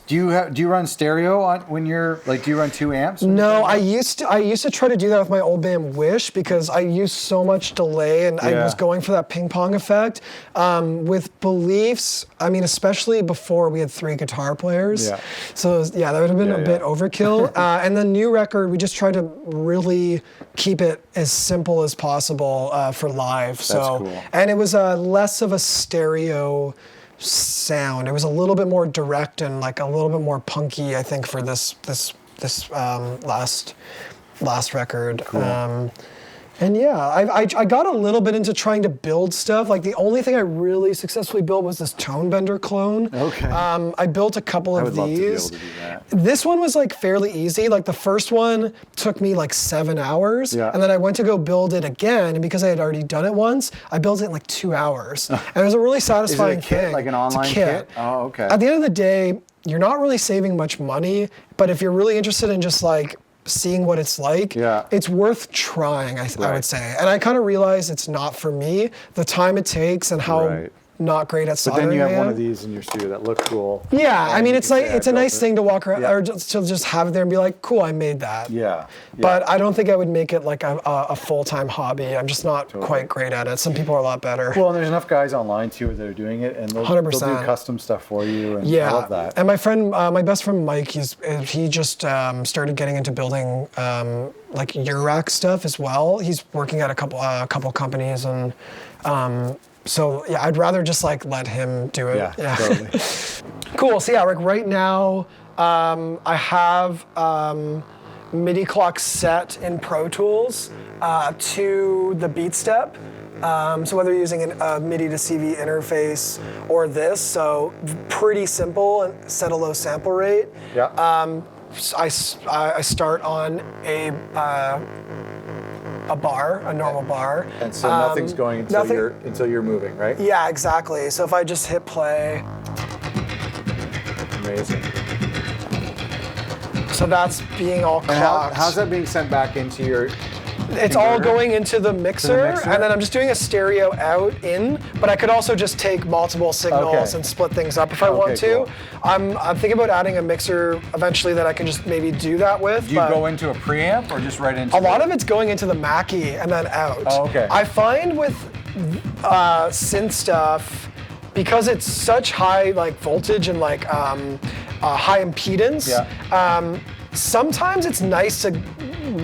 Do you run stereo on when you're like, do you run 2 amps? No, I used to try to do that with my old band Wish because I used so much delay and I was going for that ping pong effect. With Beliefs, I mean, especially before we had 3 guitar players. So that would have been a bit overkill. And the new record, we just tried to really keep it as simple as possible for live. So, cool. And it was less of a stereo sound. It was a little bit more direct and like a little bit more punky, I think, for this last record. Cool. And yeah, I got a little bit into trying to build stuff. Like the only thing I really successfully built was this Tone Bender clone. I built a couple of these. I would love to be able to do that. This one was like fairly easy. Like the first one took me like 7 hours. And then I went to go build it again. And because I had already done it once, I built it in like 2 hours. And it was a really satisfying thing. Like an online kit? Oh, okay. At the end of the day, you're not really saving much money, but if you're really interested in just like seeing what it's like, it's worth trying, I would say. And I kind of realized it's not for me, the time it takes and how not great at soldering. But then you have one of these in your studio that look cool. Yeah, I mean, it's like, it's a nice thing to walk around, or to just have it there and be like, cool, I made that. Yeah. But I don't think I would make it like a full-time hobby. I'm just not quite great at it. Some people are a lot better. Well, and there's enough guys online too that are doing it, and they'll do custom stuff for you, and I love that. And my friend, my best friend Mike, he just started getting into building like Gyro Rack stuff as well. He's working at a couple companies, and so yeah, I'd rather just like let him do it. Yeah. Totally. Cool. So yeah, like right now, I have MIDI clock set in Pro Tools to the beat step. So whether you're using a MIDI to CV interface or this, so pretty simple and set a low sample rate. Yeah. I start on a bar, a normal bar. And so nothing's going until you're moving, right? Yeah, exactly. So if I just hit play. Amazing. So that's being all clocked. And how's that being sent back into your It's all going into the mixer, and then I'm just doing a stereo out in, but I could also just take multiple signals and split things up if I want to. Cool. I'm thinking about adding a mixer eventually that I can just maybe do that with. Do you go into a preamp or just right into a lot of it's going into the Mackie and then out. Oh, okay. I find with synth stuff, because it's such high like voltage and like high impedance, sometimes it's nice to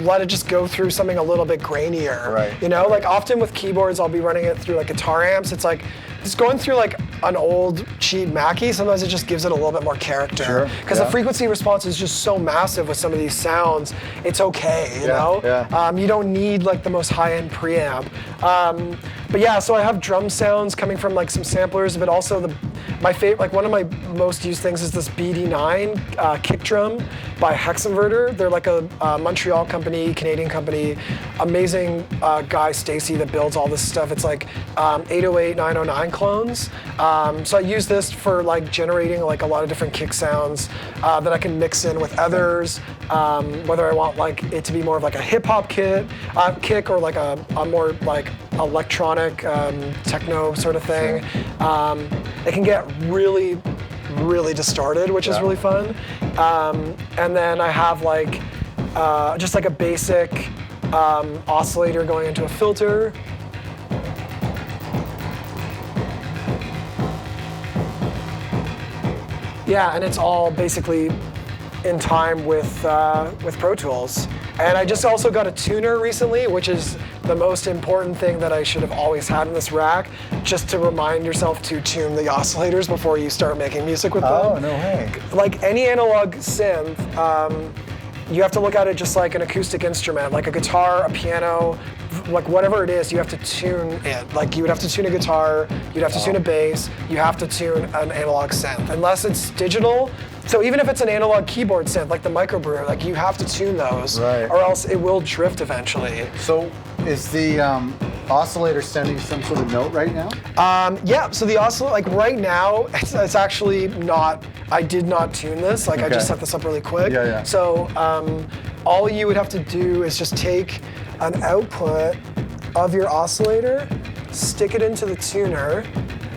let it just go through something a little bit grainier. Right. You know, like often with keyboards, I'll be running it through like guitar amps. It's like, it's going through like an old cheap Mackie. Sometimes it just gives it a little bit more character. Because the frequency response is just so massive with some of these sounds. It's okay, you know? Yeah. You don't need like the most high-end preamp. But yeah, so I have drum sounds coming from like some samplers, but also my favorite, like one of my most used things is this BD9 kick drum by Hexinverter. They're like a Montreal company, Canadian company, amazing guy, Stacy, that builds all this stuff. It's like 808, 909 clones. So I use this for like generating like a lot of different kick sounds that I can mix in with others, whether I want like it to be more of like a hip hop kick or like a more like electronic techno sort of thing. It can get really distorted, which is really fun. And then I have like just like a basic oscillator going into a filter. Yeah, and it's all basically in time with Pro Tools. And I just also got a tuner recently, which is the most important thing that I should have always had in this rack, just to remind yourself to tune the oscillators before you start making music with them. Oh, no way. Like any analog synth, you have to look at it just like an acoustic instrument, like a guitar, a piano, like whatever it is, you have to tune it. Like you would have to tune a guitar, you'd have to tune a bass, you have to tune an analog synth. Unless it's digital, so even if it's an analog keyboard synth, like the microbrew, like you have to tune those, or else it will drift eventually. So is the oscillator sending some sort of note right now? Yeah, so the oscillator, like right now, it's actually not, I did not tune this, like I just set this up really quick. So all you would have to do is just take an output of your oscillator, stick it into the tuner,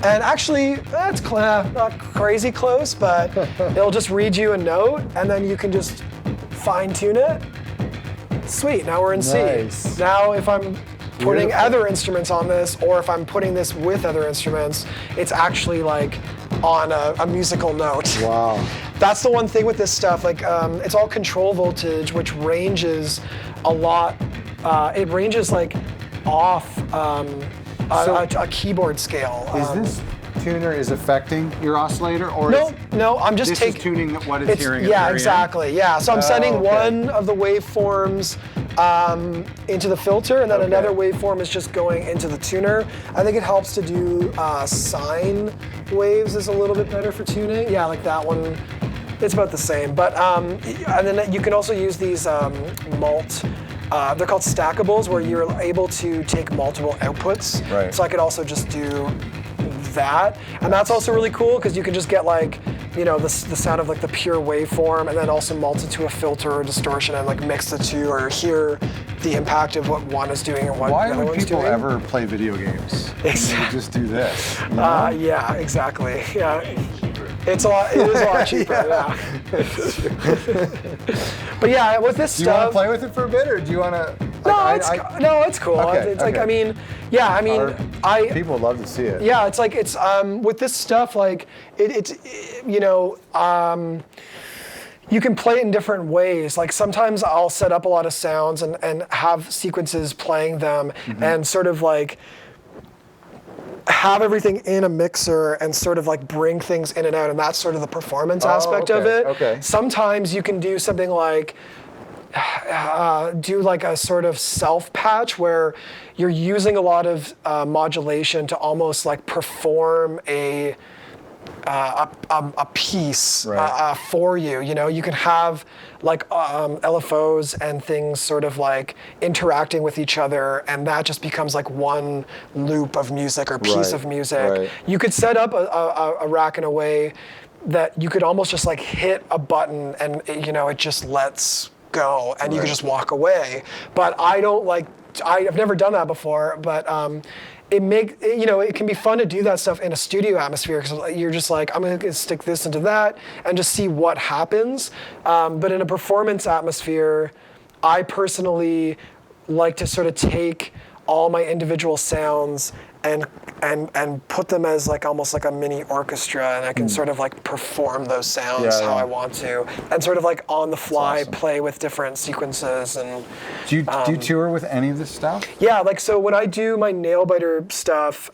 and actually, that's not crazy close, but it'll just read you a note, and then you can just fine tune it. Sweet, now we're in C. Now if I'm putting other instruments on this, or if I'm putting this with other instruments, it's actually like on a musical note. Wow. That's the one thing with this stuff, like it's all control voltage, which ranges a lot. It ranges like off a keyboard scale. Is this tuner is affecting your oscillator, or no, I'm just taking tuning what it's hearing. Yeah, exactly. Yeah, so I'm sending one of the waveforms into the filter, and then another waveform is just going into the tuner. I think it helps to do sine waves is a little bit better for tuning. Yeah, like that one. It's about the same, but and then you can also use these mult. They're called stackables, where you're able to take multiple outputs. Right. So I could also just do that, and that's also really cool because you can just get like the sound of like the pure waveform, and then also mult it to a filter or distortion and like mix the two, or hear the impact of what one is doing and what the other one's doing. Why would people ever play video games? Exactly. Just do this. You know? Yeah, exactly. Yeah. It is a lot cheaper, yeah. But yeah, with this stuff. Do you want to play with it for a bit, or do you want to? No, it's cool. Okay, it's like, I mean, people would love to see it. Yeah, it's like, it's, with this stuff, like, you can play it in different ways. Like sometimes I'll set up a lot of sounds and have sequences playing them, and sort of like, have everything in a mixer and sort of like bring things in and out, and that's sort of the performance aspect of it. Okay. Sometimes you can do something like do like a sort of self patch where you're using a lot of modulation to almost like perform a piece for you. You can have like LFOs and things sort of like interacting with each other, and that just becomes like one loop of music or piece of music. Right. You could set up a rack in a way that you could almost just like hit a button and it just lets go, and you could just walk away. But I've never done that before, but it can be fun to do that stuff in a studio atmosphere, because you're just like, I'm gonna stick this into that and just see what happens. But in a performance atmosphere, I personally like to sort of take all my individual sounds and put them as like almost like a mini orchestra, and I can sort of like perform those sounds how I want to, and sort of like on the fly play with different sequences. And do you tour with any of this stuff? Yeah, like so when I do my Nailbiter stuff,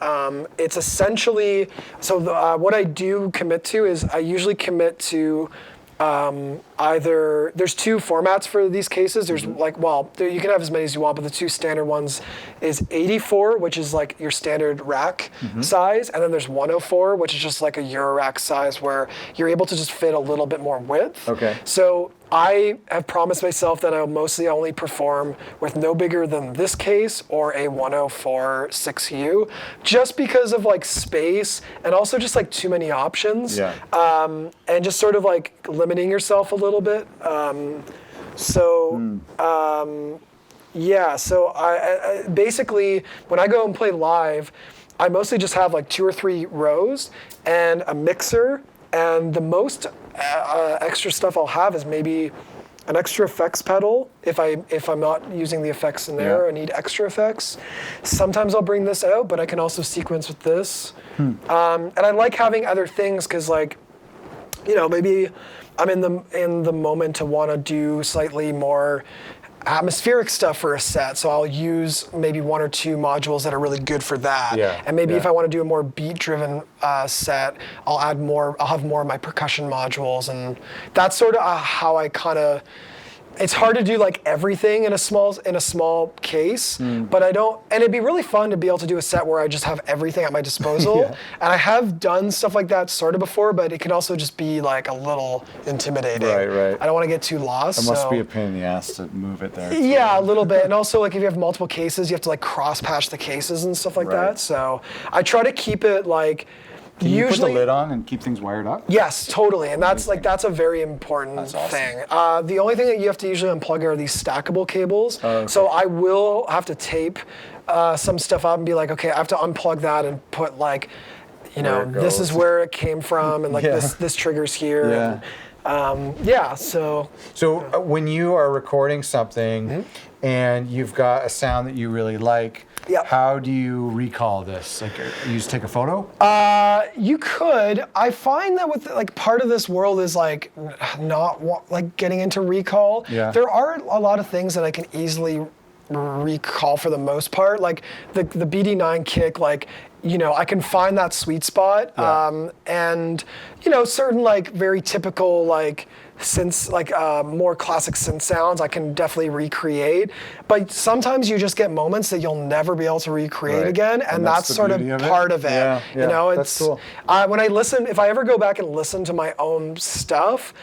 it's essentially what I do commit to is I usually commit to either, there's two formats for these cases. There's you can have as many as you want, but the two standard ones is 84, which is like your standard rack size, and then there's 104, which is just like a Gyro Rack size where you're able to just fit a little bit more width. Okay. So I have promised myself that I'll mostly only perform with no bigger than this case or a 104 6U, just because of like space and also just like too many options. Yeah. And just sort of like limiting yourself a little bit. So I basically, when I go and play live, I mostly just have like 2 or 3 rows and a mixer, and the most extra stuff I'll have is maybe an extra effects pedal if I'm not using the effects in there. I need extra effects. Sometimes I'll bring this out, but I can also sequence with this. And I like having other things because, like, maybe I'm in the moment to want to do slightly more atmospheric stuff for a set, so I'll use maybe 1 or 2 modules that are really good for that. And maybe if I want to do a more beat-driven set, I'll have more of my percussion modules, and that's sort of how I kind of. It's hard to do like everything in a small case, but I don't. And it'd be really fun to be able to do a set where I just have everything at my disposal. And I have done stuff like that sort of before, but it can also just be like a little intimidating. Right. I don't want to get too lost. It must be a pain in the ass to move it there. Yeah, a little bit. And also, like, if you have multiple cases, you have to like cross patch the cases and stuff like that. So I try to keep it like. Can you put the lid on and keep things wired up? Yes, totally, and that's a very important thing. The only thing that you have to usually unplug are these stackable cables. So I will have to tape some stuff up and be like, okay, I have to unplug that and put like, this is where it came from, and like this trigger's here. So when you are recording something and you've got a sound that you really like, how do you recall this? Like, you just take a photo? You could. I find that with like part of this world is like not like getting into recall. There are a lot of things that I can easily recall for the most part. Like the BD9 kick, like, I can find that sweet spot. And certain like very typical like synths, like more classic synth sounds, I can definitely recreate. But sometimes you just get moments that you'll never be able to recreate again, and that's sort of part of it. It's that's cool. When I listen, if I ever go back and listen to my own stuff,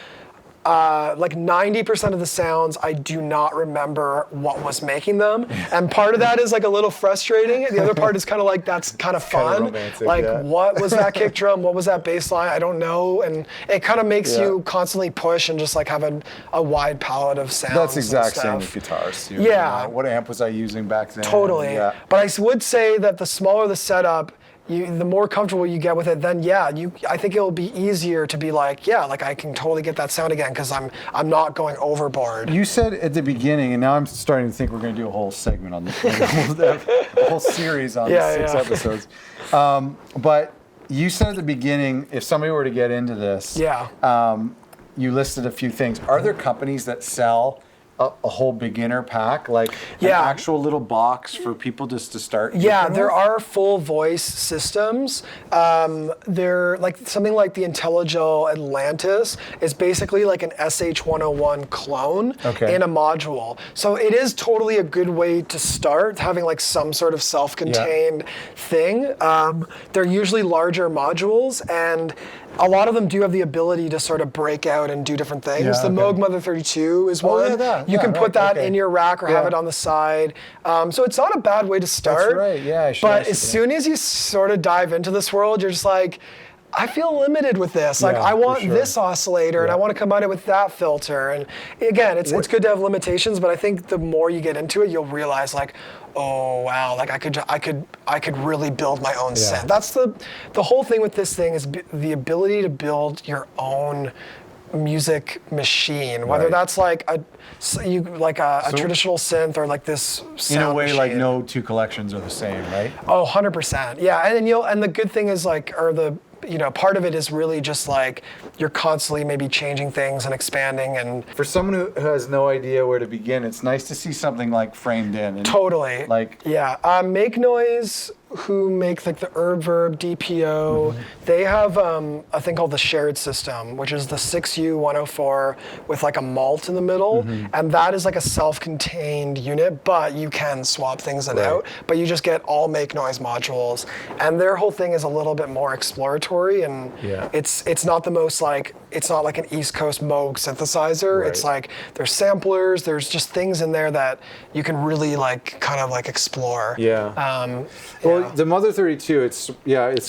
like 90% of the sounds, I do not remember what was making them. And part of that is like a little frustrating. The other part is kind of like, that's kind of fun. Romantic, like, yeah. what was that kick drum? What was that bass line? I don't know. And it kind of makes you constantly push and just like have a wide palette of sounds. That's exact and same stuff. with guitars too. Yeah. What amp was I using back then? Totally. Yeah. But I would say that the smaller the setup, the more comfortable you get with it, then I think it'll be easier to be like, like I can totally get that sound again because I'm not going overboard. You said at the beginning, and now I'm starting to think we're going to do a whole segment on this, a whole series on 6 episodes. But you said at the beginning, if somebody were to get into this, you listed a few things. Are there companies that sell a whole beginner pack, like an actual little box for people just to start? Yeah, there are full voice systems. They're like something like the IntelliGel Atlantis is basically like an SH-101 clone in a module. So it is totally a good way to start, having like some sort of self-contained thing. They're usually larger modules, and a lot of them do have the ability to sort of break out and do different things. The Moog Mother 32 is one. You can put that in your rack or have it on the side. So it's not a bad way to start. That's right, yeah. But as soon as you sort of dive into this world, you're just like, I feel limited with this. Like, I want this oscillator and I want to combine it with that filter. And again, it's good to have limitations, but I think the more you get into it, you'll realize like, oh wow, like I could really build my own synth. That's the whole thing with this thing is the ability to build your own music machine, whether that's like a traditional synth or like this sound in a way machine. Like no two collections are the same, right? Oh, 100%. Yeah, and the good thing is like, part of it is really just like you're constantly maybe changing things and expanding. And for someone who has no idea where to begin, it's nice to see something like framed in. And totally. Like Make Noise, who make like the Verb DPO, they have a thing called the shared system, which is the 6U104 with like a malt in the middle, and that is like a self-contained unit, but you can swap things out, but you just get all Make Noise modules, and their whole thing is a little bit more exploratory, and it's not the most like, it's not like an East Coast Moog synthesizer. It's like there's samplers, there's just things in there that you can really like kind of like explore. Well, the Mother 32, it's a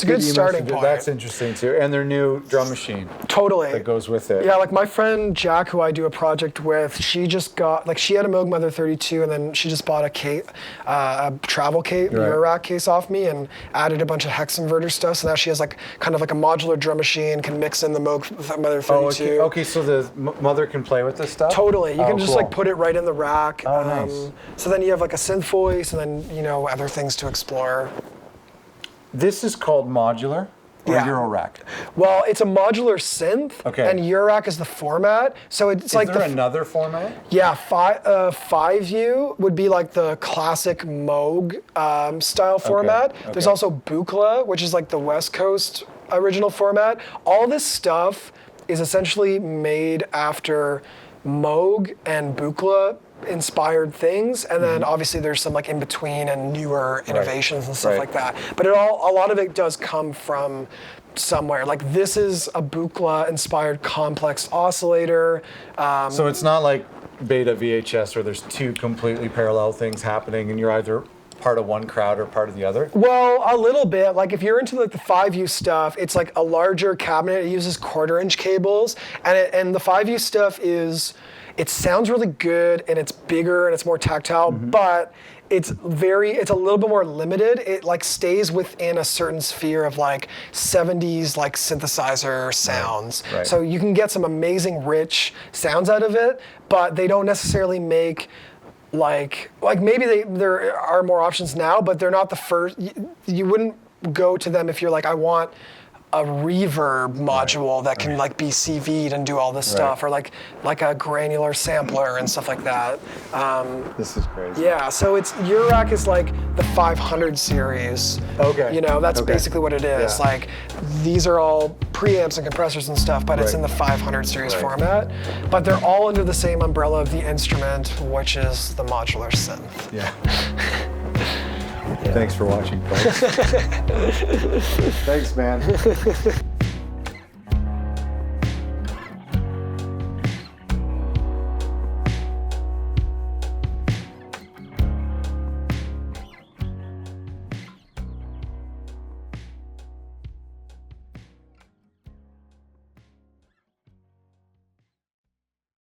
good starting point. That's interesting too, and their new drum machine. Totally. That goes with it. Yeah, like my friend Jack, who I do a project with, she just got she had a Moog Mother 32, and then she just bought a travel case, Gyro Rack case off me, and added a bunch of hex inverter stuff. So now she has like kind of like a modular drum machine, can mix in the Moog Mother 32. Oh, okay. So the Mother can play with this stuff. Totally. You can just like put it right in the rack. Oh, nice. So then you have like a synth voice, and then other things to explore. This is called modular or Gyro Rack? Well, it's a modular synth, and Gyro Rack is the format. So it's like there another format? Yeah, 5U would be like the classic Moog style format. There's also Buchla, which is like the West Coast original format. All this stuff is essentially made after Moog and Buchla inspired things, and then obviously there's some like in between and newer innovations and stuff like that. But a lot of it does come from somewhere. Like this is a Buchla inspired complex oscillator. So it's not like Beta VHS where there's two completely parallel things happening and you're either part of one crowd or part of the other? Well, a little bit. Like if you're into like the 5U stuff, it's like a larger cabinet. It uses 1/4-inch cables, and the 5U stuff it sounds really good, and it's bigger and it's more tactile, but it's a little bit more limited. It like stays within a certain sphere of like 70s like synthesizer sounds. So you can get some amazing rich sounds out of it, but they don't necessarily make like maybe there are more options now, but they're not the first. You wouldn't go to them if you're like, I want a reverb module that can like be CV'd and do all this stuff, or like a granular sampler and stuff like that. This is crazy. Yeah, so Gyro Rack is like the 500 series. Okay. That's basically what it is. Yeah. Like these are all preamps and compressors and stuff, but it's in the 500 series format. But they're all under the same umbrella of the instrument, which is the modular synth. Yeah. Thanks for watching, folks. Thanks, man.